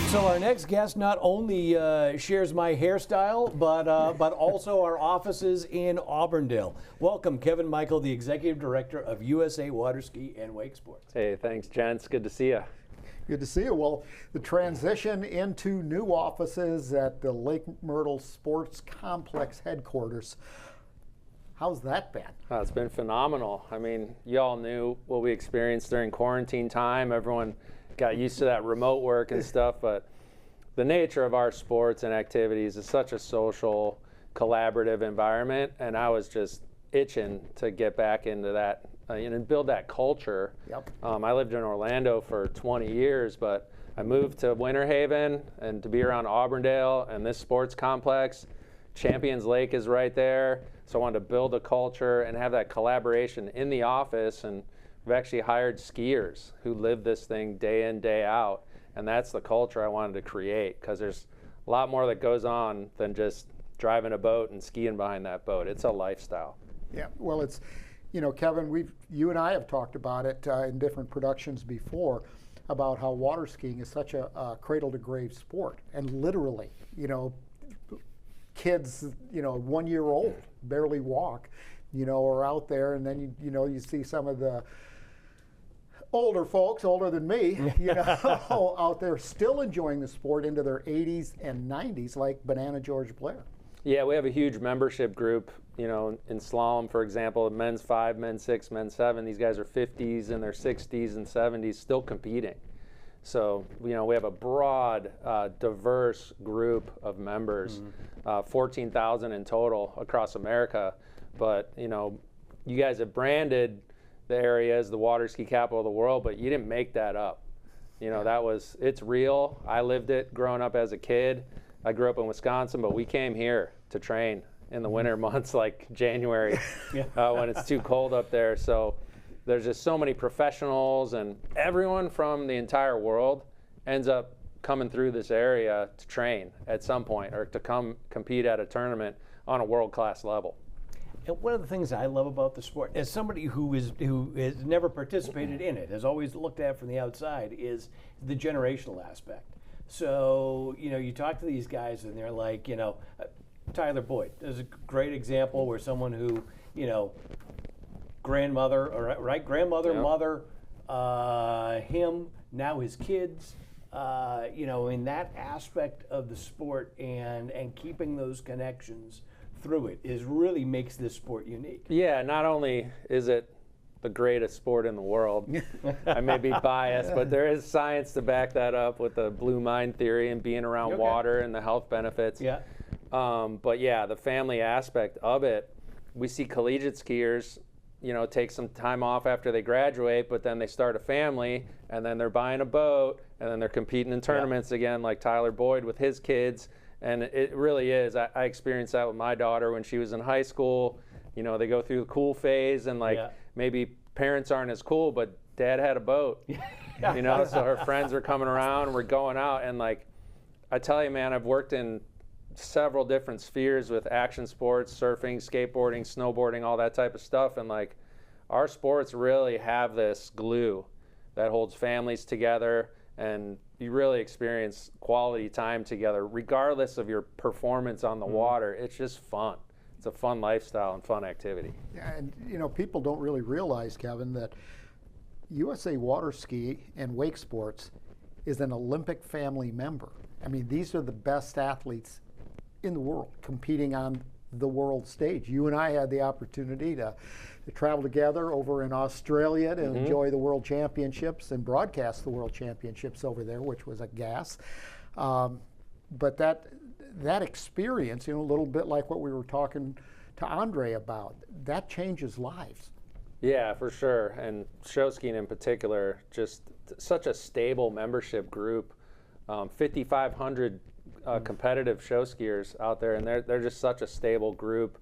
So our next guest not only shares my hairstyle, but also our offices in Auburndale. Welcome, Kevin Michael, the Executive Director of USA Waterski and Wake Sports. Hey, thanks, gents. Good to see you. Good to see you. Well, the transition into new offices at the Lake Myrtle Sports Complex headquarters, how's that been? It's been phenomenal. I mean, you all knew what we experienced during quarantine time. Everyone got used to that remote work and stuff, but the nature of our sports and activities is such a social, collaborative environment, and I was just itching to get back into that and build that culture. Yep. I lived in Orlando for 20 years, but I moved to Winter Haven and to be around Auburndale and this sports complex. Champions Lake is right there, so I wanted to build a culture and have that collaboration in the office, and we've actually hired skiers who live this thing day in, day out, and that's the culture I wanted to create, because there's a lot more that goes on than just driving a boat and skiing behind that boat. It's a lifestyle. Yeah, well, it's, you know, Kevin, you and I have talked about it in different productions before, about how water skiing is such a cradle-to-grave sport, and literally, you know, kids, you know, 1 year old, barely walk, you know, are out there, and then you see some of the older folks, older than me, you know, out there still enjoying the sport into their 80s and 90s, like Banana George Blair. Yeah, we have a huge membership group, you know, in slalom, for example, men's 5, men's 6, men's 7. These guys are 50s and their 60s and 70s still competing. So, you know, we have a broad, diverse group of members, 14,000 in total across America. But, you know, you guys have branded the area as the water ski capital of the world, but you didn't make that up. You know, it's real. I lived it growing up as a kid. I grew up in Wisconsin, but we came here to train in the winter months like January when it's too cold up there. So there's just so many professionals, and everyone from the entire world ends up coming through this area to train at some point or to come compete at a tournament on a world-class level. And one of the things I love about the sport, as somebody who has never participated in it, has always looked at it from the outside, is the generational aspect. So, you know, you talk to these guys and they're like, you know, Tyler Boyd is a great example where someone who, you know, grandmother, mother, him, now his kids, you know, in that aspect of the sport and keeping those connections through it really makes this sport unique. Yeah, not only is it the greatest sport in the world, I may be biased, but there is science to back that up with the blue mind theory and being around water and the health benefits. Yeah. But yeah, the family aspect of it, we see collegiate skiers, you know, take some time off after they graduate, but then they start a family, and then they're buying a boat, and then they're competing in tournaments again, like Tyler Boyd with his kids. And it really is. I experienced that with my daughter when she was in high school. You know, they go through the cool phase, and like maybe parents aren't as cool, but dad had a boat. You know, so her friends are coming around, we're going out, and like I tell you, man, I've worked in several different spheres with action sports, surfing, skateboarding, snowboarding, all that type of stuff, and like our sports really have this glue that holds families together, and you really experience quality time together regardless of your performance on the water. It's just fun. It's a fun lifestyle and fun activity. Yeah, and you know, people don't really realize, Kevin, that USA Waterski and Wake Sports is an Olympic family member. I mean, these are the best athletes in the world competing on the world stage. You and I had the opportunity to travel together over in Australia to enjoy the World Championships and broadcast the World Championships over there, which was a gas. But that experience, you know, a little bit like what we were talking to Andre about, that changes lives. Yeah, for sure. And show skiing in particular, just such a stable membership group. 5,500 competitive show skiers out there, and they're just such a stable group.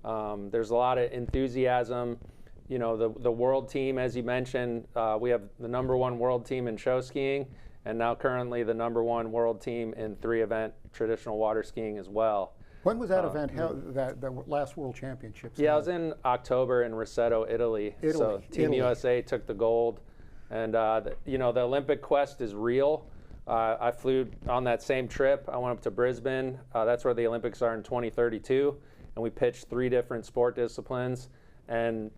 There's a lot of enthusiasm. You know, the world team, as you mentioned, we have the #1 world team in show skiing, and now currently the #1 world team in 3-event traditional water skiing as well. When was that event held, the last World Championships? Yeah, it was in October in Roseto, Italy. So Team USA took the gold. And, you know, the Olympic quest is real. I flew on that same trip. I went up to Brisbane. That's where the Olympics are in 2032. And we pitched 3 different sport disciplines. And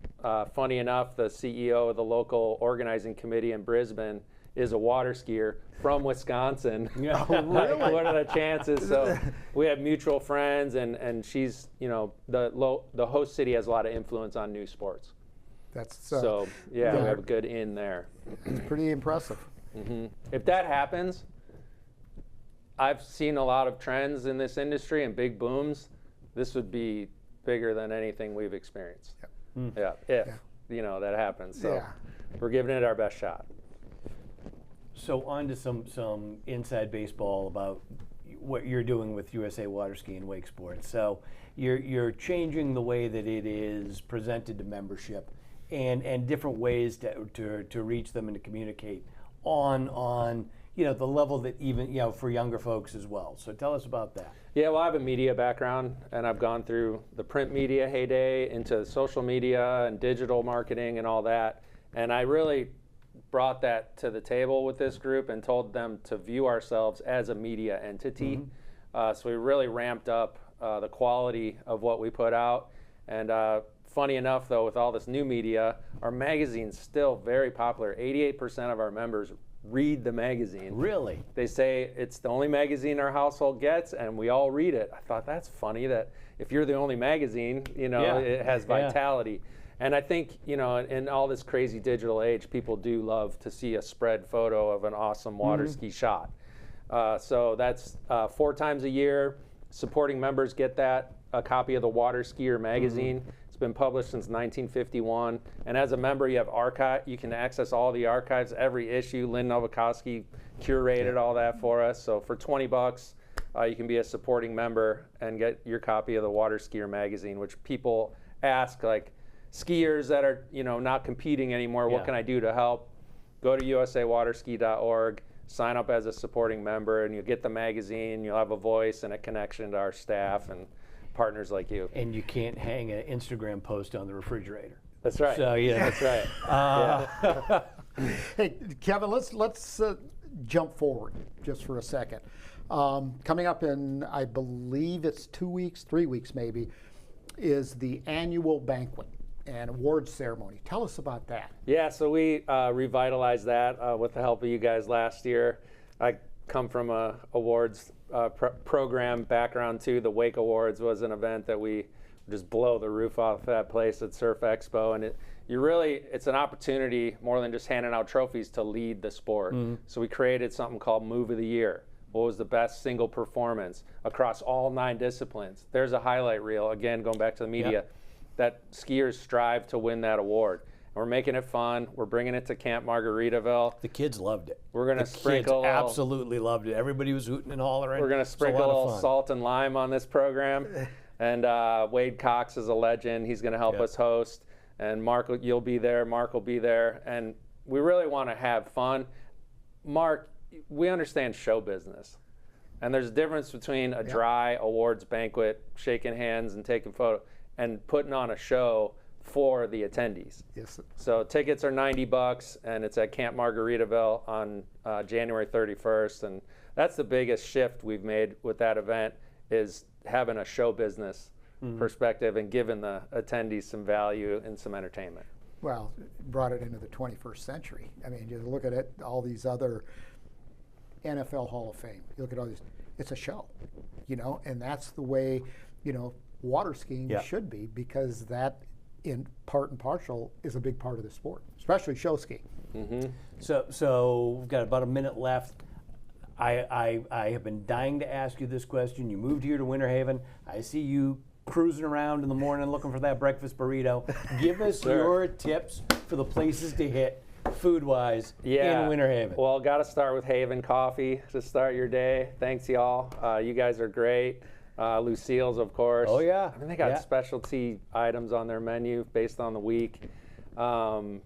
funny enough, the CEO of the local organizing committee in Brisbane is a water skier from Wisconsin. Yeah. Oh, really? Like, what are the chances? So we have mutual friends, and she's, the host city has a lot of influence on new sports. That's So yeah, we have a good in there. it's pretty impressive. If that happens, I've seen a lot of trends in this industry and big booms. This would be bigger than anything we've experienced. Yeah, if that happens. So we're giving it our best shot. So on to some inside baseball about what you're doing with USA Waterski and Wake Sports. So you're changing the way that it is presented to membership, and different ways to reach them and to communicate on the level that even for younger folks as well. So tell us about that. Yeah, well, I have a media background, and I've gone through the print media heyday into social media and digital marketing and all that. And I really brought that to the table with this group and told them to view ourselves as a media entity. So we really ramped up the quality of what we put out. And funny enough, though, with all this new media, our magazine's still very popular. 88% of our members read the magazine. Really? They say it's the only magazine our household gets, and we all read it. I thought that's funny that if you're the only magazine, it has vitality. And I think, in all this crazy digital age, people do love to see a spread photo of an awesome water ski shot. So that's 4 times a year. Supporting members get a copy of the Water Skier magazine. It's been published since 1951. And as a member, you have you can access all the archives, every issue. Lynn Novikowski curated all that for us. So for $20, you can be a supporting member and get your copy of the Water Skier magazine, which people ask, like, skiers that are not competing anymore, what can I do to help? Go to usawaterski.org, sign up as a supporting member, and you'll get the magazine. You'll have a voice and a connection to our staff and partners like you. And you can't hang an Instagram post on the refrigerator. That's right. So That's right. Hey, Kevin, let's jump forward just for a second. Coming up in, I believe it's 2 weeks, 3 weeks maybe, is the annual banquet and awards ceremony. Tell us about that. Yeah, so we revitalized that with the help of you guys last year. I come from a awards program background too. The Wake Awards was an event that we just blow the roof off that place at Surf Expo, and it's an opportunity more than just handing out trophies to lead the sport. So we created something called Move of the Year. What was the best single performance across all 9 disciplines? There's a highlight reel, again, going back to the media, that skiers strive to win that award. And we're making it fun. We're bringing it to Camp Margaritaville. The kids loved it. We're going to sprinkle. Kids absolutely loved it. Everybody was hooting and hollering. We're going to sprinkle a little salt and lime on this program. And Wade Cox is a legend. He's going to help us host. And Mark, you'll be there. Mark will be there. And we really want to have fun. Mark, we understand show business. And there's a difference between a dry awards banquet, shaking hands and taking photos, and putting on a show for the attendees. Yes. So tickets are $90, and it's at Camp Margaritaville on January 31st. And that's the biggest shift we've made with that event, is having a show business perspective and giving the attendees some value and some entertainment. Well, brought it into the 21st century. I mean, you look at it, all these other NFL Hall of Fame. You look at all these, it's a show, and that's the way, water skiing should be, because that, in part and partial, is a big part of the sport, especially show skiing. So we've got about a minute left. I have been dying to ask you this question. You moved here to Winter Haven. I see you cruising around in the morning looking for that breakfast burrito. Give us your tips for the places to hit food-wise in Winter Haven. Well, got to start with Haven Coffee to start your day. Thanks, y'all. You guys are great. Lucille's, of course. Oh, yeah. I mean, they got specialty items on their menu based on the week.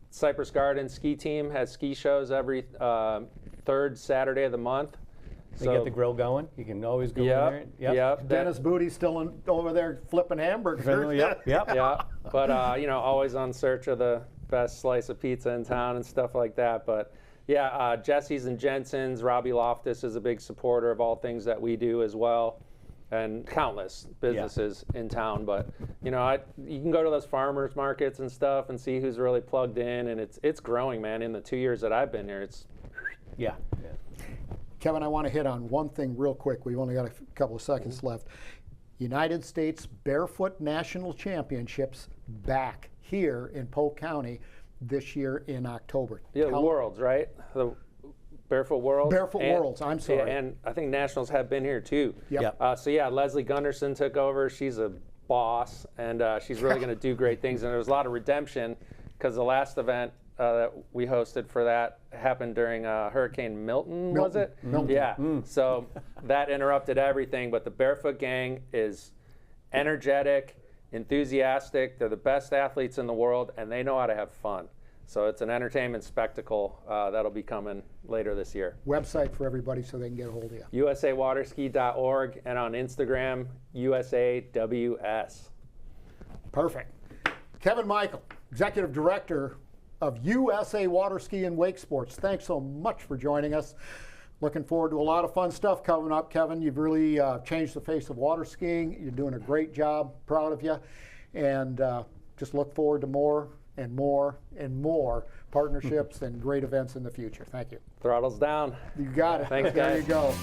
Cypress Garden Ski Team has ski shows every 3rd Saturday of the month. They get the grill going. You can always go in there. Yep. Dennis Booty's still over there flipping hamburgers. Yeah. But, always on search of the best slice of pizza in town and stuff like that. But, Yeah, Jesse's and Jensen's. Robbie Loftus is a big supporter of all things that we do as well, and countless businesses in town. But you know, you can go to those farmers markets and stuff and see who's really plugged in, and it's growing, man. In the 2 years that I've been here, it's Yeah. Kevin, I want to hit on one thing real quick. We've only got a couple of seconds left. United States Barefoot National Championships back here in Polk County this year in October. yeah, the Worlds, right? The Barefoot Worlds. Barefoot Worlds, I'm sorry. Yeah, and I think Nationals have been here too. Yep. So yeah, Leslie Gunderson took over. She's a boss, and she's really going to do great things. And there was a lot of redemption because the last event that we hosted for that happened during Hurricane Milton, was it? Milton. Yeah. So that interrupted everything. But the Barefoot Gang is energetic, enthusiastic. They're the best athletes in the world, and they know how to have fun. So it's an entertainment spectacle that'll be coming later this year. Website for everybody so they can get a hold of you. USAWaterski.org, and on Instagram, USAWS. Perfect. Kevin Michael, Executive Director of USA Waterski and Wake Sports. Thanks so much for joining us. Looking forward to a lot of fun stuff coming up, Kevin. You've really changed the face of water skiing. You're doing a great job. Proud of you. And just look forward to more and more and more partnerships and great events in the future. Thank you. Throttles down. You got it. Thanks, There guys. you go.